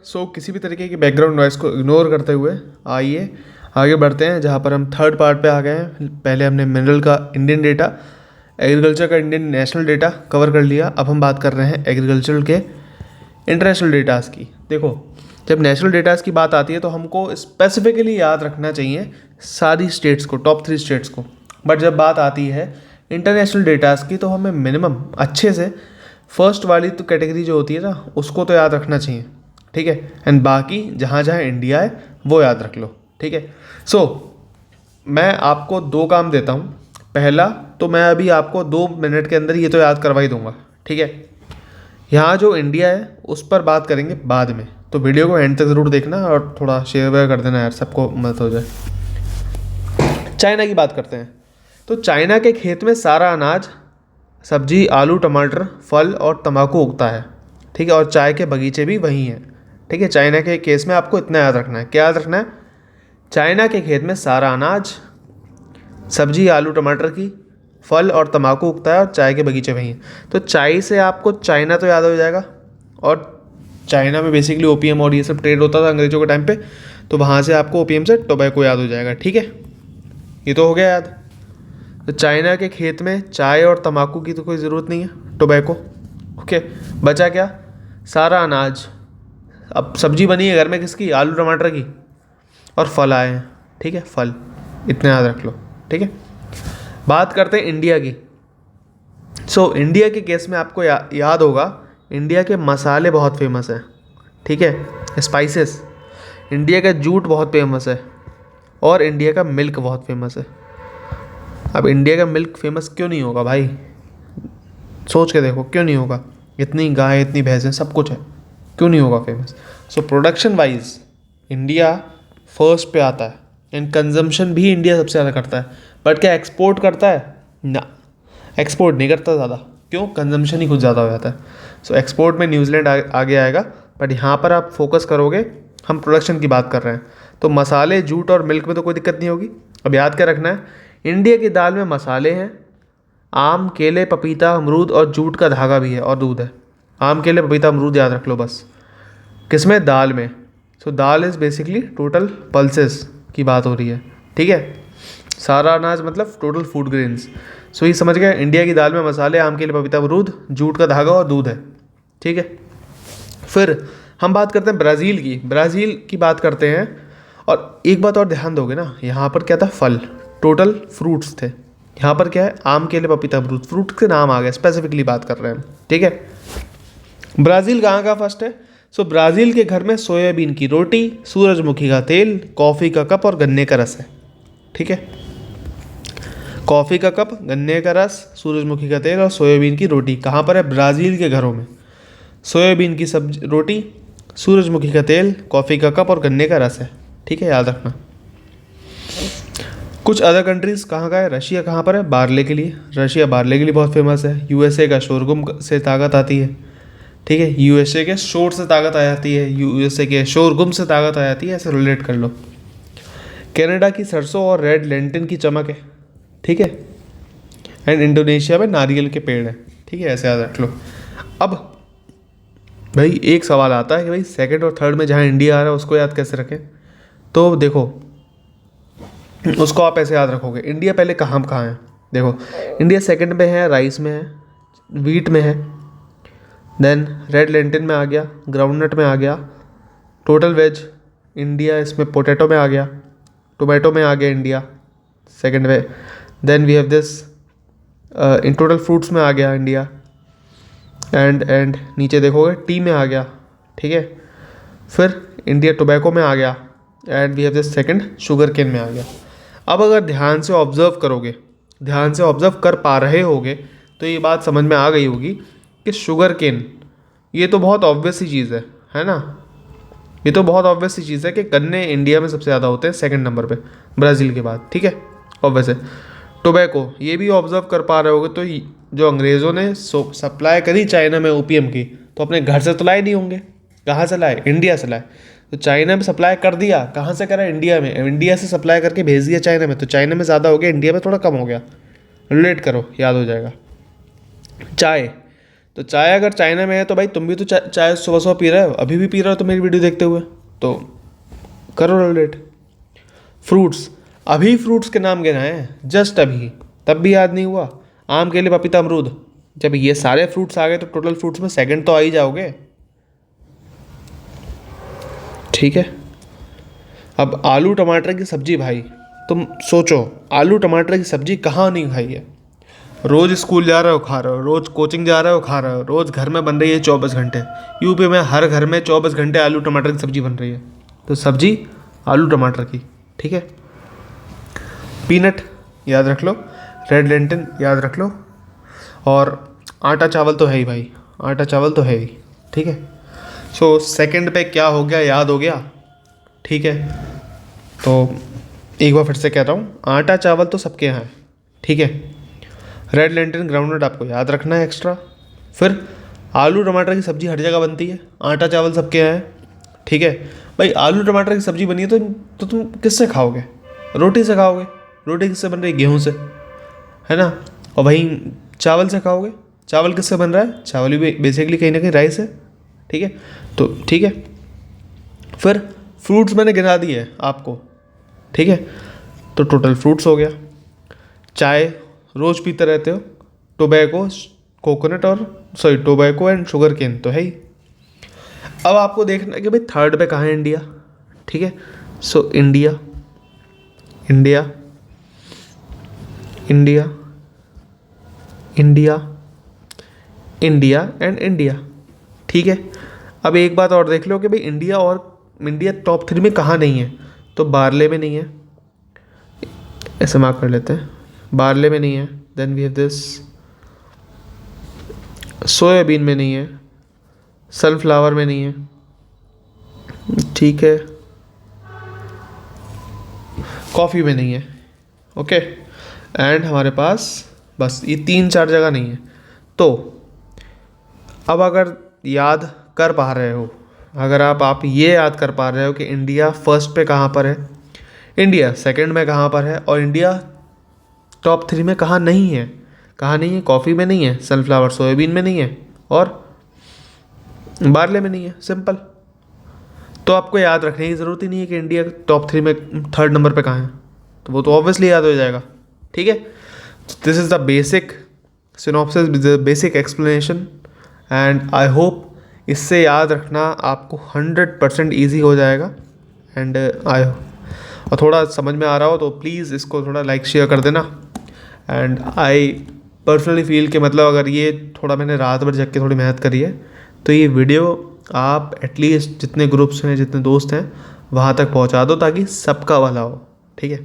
सो किसी भी तरीके की बैकग्राउंड नॉइस को इग्नोर करते हुए आइए आगे बढ़ते हैं, जहाँ पर हम थर्ड पार्ट पे आ गए हैं। पहले हमने मिनरल का इंडियन डेटा, एग्रीकल्चर का इंडियन नेशनल डेटा कवर कर लिया। अब हम बात कर रहे हैं एग्रीकल्चर के इंटरनेशनल डेटाज़ की। देखो, जब नेशनल डेटाज़ की बात आती है तो हमको स्पेसिफिकली याद रखना चाहिए सारी स्टेट्स को, टॉप 3 स्टेट्स को। बट जब बात आती है इंटरनेशनल डेटाज़ की तो हमें मिनिमम अच्छे से फर्स्ट वाली तो कैटेगरी जो होती है ना, उसको तो याद रखना चाहिए, ठीक है। एंड बाकी जहाँ जहाँ इंडिया है वो याद रख लो, ठीक है। सो मैं आपको 2 काम देता हूँ। पहला तो मैं अभी आपको 2 मिनट के अंदर ये तो याद करवा ही दूंगा, ठीक है। यहाँ जो इंडिया है उस पर बात करेंगे बाद में, तो वीडियो को एंड तक ज़रूर देखना और थोड़ा शेयर वेयर कर देना यार, सबको मदद हो जाए। चाइना की बात करते हैं। तो चाइना के खेत में सारा अनाज, सब्जी, आलू, टमाटर, फल और तंबाकू उगता है, ठीक है। और चाय के बगीचे भी वहीं हैं, ठीक है। चाइना के केस में आपको इतना याद रखना है। क्या याद रखना है? चाइना के खेत में सारा अनाज, सब्जी, आलू, टमाटर की, फल और तंबाकू उगता है और चाय के बगीचे वहीं हैं। तो चाय से आपको चाइना तो याद हो जाएगा, और चाइना में बेसिकली ओपीएम और ये सब ट्रेड होता था अंग्रेजों के टाइम पे, तो वहाँ से आपको ओपीएम से टोबैको याद हो जाएगा, ठीक है। ये तो हो गया याद। तो चाइना के खेत में चाय और तंबाकू की तो कोई ज़रूरत नहीं है, टोबैको, ओके। बचा क्या? सारा अनाज। अब सब्जी बनी है घर में किसकी? आलू टमाटर की। और फल आए हैं, ठीक है, फल। इतना याद रख लो, ठीक है। बात करते हैं इंडिया की। सो इंडिया के केस में आपको याद होगा, इंडिया के मसाले बहुत फेमस हैं, ठीक है, स्पाइसेस। इंडिया का जूट बहुत फेमस है और इंडिया का मिल्क बहुत फेमस है। अब इंडिया का मिल्क फेमस क्यों नहीं होगा भाई? सोच के देखो, क्यों नहीं होगा? इतनी गाय, इतनी भैंसें, सब कुछ है, क्यों नहीं होगा famous? So production wise India first पे आता है, एंड कंजम्पशन भी इंडिया सबसे ज़्यादा करता है। बट क्या एक्सपोर्ट करता है? ना, एक्सपोर्ट नहीं करता ज़्यादा। क्यों? कंजम्पशन ही कुछ ज़्यादा हो जाता है। सो एक्सपोर्ट में न्यूजीलैंड आगे आएगा, बट यहाँ पर आप फोकस करोगे, हम प्रोडक्शन की बात कर रहे हैं, तो मसाले, जूट और मिल्क में तो कोई दिक्कत नहीं होगी। अब याद क्या रखना है? इंडिया की दाल में मसाले हैं, आम, केले, पपीता, अमरूद और जूट का धागा भी है, और दूध है। आम, केले, पपीता, अमरूद याद रख लो बस। किसमें? दाल में। सो दाल इज़ बेसिकली टोटल पल्सेस की बात हो रही है, ठीक है। सारा अनाज मतलब टोटल फूड ग्रेन्स। सो ये समझ गए, इंडिया की दाल में मसाले, आम, केले, पपीता, अमरूद, जूट का धागा और दूध है, ठीक है। फिर हम बात करते हैं ब्राज़ील की। ब्राज़ील की बात करते हैं, और एक बात और ध्यान दोगे ना, यहाँ पर क्या था? फल, टोटल फ्रूट्स थे। यहाँ पर क्या है? आम, केले, पपीता, अमरूद, फ्रूट के नाम आ गए, स्पेसिफिकली बात कर रहे हैं, ठीक है। ब्राज़ील कहाँ का फर्स्ट है? सो ब्राज़ील के घर में सोयाबीन की रोटी, सूरजमुखी का तेल, कॉफ़ी का कप और गन्ने का रस है, ठीक है। कॉफ़ी का कप, गन्ने का रस, सूरजमुखी का तेल और सोयाबीन की रोटी कहाँ पर है? ब्राज़ील के घरों में। सोयाबीन की सब्जी, रोटी, सूरजमुखी का तेल, कॉफ़ी का कप और गन्ने का रस है, ठीक है, याद रखना। कुछ अदर कंट्रीज़ कहाँ का है? रशिया कहाँ पर है? बार्ले के लिए। रशिया बार्ले के लिए बहुत फेमस है। यूएसए का शोरगुम से ताकत आती है, ठीक है। यूएसए के शोर से ताकत आ जाती है, यूएसए के शोरगुम से ताकत आ जाती है, ऐसे रिलेट कर लो। कनाडा की सरसों और रेड लेंटिन की चमक है, ठीक है। एंड इंडोनेशिया में नारियल के पेड़ हैं, ठीक है, ऐसे याद रख लो। अब भाई एक सवाल आता है कि भाई सेकंड और थर्ड में जहाँ इंडिया आ रहा है उसको याद कैसे रखें? तो देखो, उसको आप ऐसे याद रखोगे, इंडिया पहले कहाँ कहाँ है। देखो, इंडिया सेकंड में है, राइस में है, वीट में है, देन रेड लेंटिन में आ गया, ग्राउंडनट में आ गया, टोटल वेज इंडिया इसमें पोटैटो में आ गया, टोमेटो में आ गया इंडिया सेकंड में, then we have this in total fruits में आ गया इंडिया, एंड नीचे देखोगे टी में आ गया, ठीक है। फिर इंडिया टोबैको में आ गया, and we have this second sugar cane में आ गया। अब अगर ध्यान से ऑब्जर्व करोगे, ध्यान से ऑब्जर्व कर पा रहे होगे, तो ये बात समझ में आ गई होगी कि शुगर केन ये तो बहुत ऑब्वियस सी चीज़ है ना। ये तो बहुत ऑब्वियस सी चीज़ है कि गन्ने इंडिया में सबसे ज़्यादा होते हैं सेकंड नंबर पे ब्राज़ील के बाद, ठीक है, ऑब्वियस है। टोबैको ये भी ऑब्जर्व कर पा रहे होगे, तो जो अंग्रेज़ों ने सप्लाई करी चाइना में ओपीएम की, तो अपने घर से तो लाए नहीं होंगे, कहाँ से लाए? इंडिया से लाए। तो चाइना में सप्लाई कर दिया, कहाँ से करा? इंडिया में। इंडिया से सप्लाई करके भेज दिया चाइना में, तो चाइना में ज़्यादा हो गया, इंडिया में थोड़ा कम हो गया। रिलेट करो, याद हो जाएगा। चाय, तो चाय अगर चाइना में है तो भाई तुम भी तो चाय सुबह सुबह पी रहे हो, अभी भी पी रहे हो तो मेरी वीडियो देखते हुए, तो करो रिलेट। फ्रूट्स, अभी फ्रूट्स के नाम गिना है, जस्ट अभी, तब भी याद नहीं हुआ। आम, केले, पपीता, अमरूद, जब ये सारे फ्रूट्स आ गए तो टोटल फ्रूट्स में सेकंड तो आ ही जाओगे। ठीक है। अब आलू टमाटर की सब्जी, भाई तुम सोचो, आलू टमाटर की सब्जी कहाँ नहीं खाई है। रोज स्कूल जा रहे हो खा रहे हो, रोज कोचिंग जा रहे हो खा रहे हो, रोज घर में बन रही है 24 घंटे। यूपी में हर घर में 24 घंटे आलू टमाटर की सब्जी बन रही है, तो सब्जी आलू टमाटर की। ठीक है। पीनट याद रख लो, रेड लेंटिन याद रख लो, और आटा चावल तो है ही भाई, आटा चावल तो है ही। ठीक है। सो सेकंड पे क्या हो गया, याद हो गया। ठीक है। तो एक बार फिर से कह रहा हूँ, आटा चावल तो सबके यहाँ है। ठीक है। रेड लेंटिन ग्राउंडनट आपको याद रखना है एक्स्ट्रा। फिर आलू टमाटर की सब्ज़ी हर जगह बनती है, आटा चावल सबके यहाँ है। ठीक है भाई, आलू टमाटर की सब्ज़ी बनी है तो तुम किससे खाओगे? रोटी से खाओगे। रोटी किससे बन रही है? गेहूँ से, है ना। और वहीं चावल से खाओगे, चावल किससे बन रहा है? चावल भी बेसिकली कहीं ना कहीं राइस है। ठीक है। तो ठीक है। फिर फ्रूट्स मैंने गिना दिए आपको। ठीक है। तो टोटल फ्रूट्स हो गया। चाय रोज़ पीते रहते हो, टोबैको, कोकोनट और sorry tobacco and sugar cane तो है ही। अब आपको देखना है कि भाई थर्ड पे कहाँ है इंडिया। ठीक है। So India, India, India, India, India and India. ठीक है। अब एक बात और देख लो कि भाई इंडिया टॉप 3 में कहाँ नहीं है। तो बारले में नहीं है, ऐसे मार्क कर लेते हैं, बारले में नहीं है। Then we have this, soybean में नहीं है, सनफ्लावर में नहीं है। ठीक है। कॉफ़ी में नहीं है। ओके। एंड हमारे पास बस ये 3-4 जगह नहीं है। तो अब अगर याद कर पा रहे हो, अगर आप ये याद कर पा रहे हो कि इंडिया फर्स्ट पे कहाँ पर है, इंडिया सेकंड में कहाँ पर है, और इंडिया टॉप 3 में कहाँ नहीं है। कहाँ नहीं है? कॉफ़ी में नहीं है, सनफ्लावर सोयाबीन में नहीं है, और बारले में नहीं है। सिंपल। तो आपको याद रखने की ज़रूरत ही नहीं है कि इंडिया टॉप 3 में थर्ड नंबर पे कहाँ है, तो वो तो ऑब्वियसली याद हो जाएगा। ठीक है। This is the basic synopsis, the basic explanation, and I hope इससे याद रखना आपको 100% ईजी हो जाएगा। एंड और थोड़ा समझ में आ रहा हो तो प्लीज़ इसको थोड़ा लाइक शेयर कर देना। एंड आई पर्सनली फील कि मतलब अगर ये थोड़ा मैंने रात भर जग के थोड़ी मेहनत करी है, तो ये वीडियो आप एटलीस्ट जितने ग्रुप्स हैं, जितने दोस्त हैं, वहाँ तक पहुँचा दो ताकि सबका भला हो। ठीक है।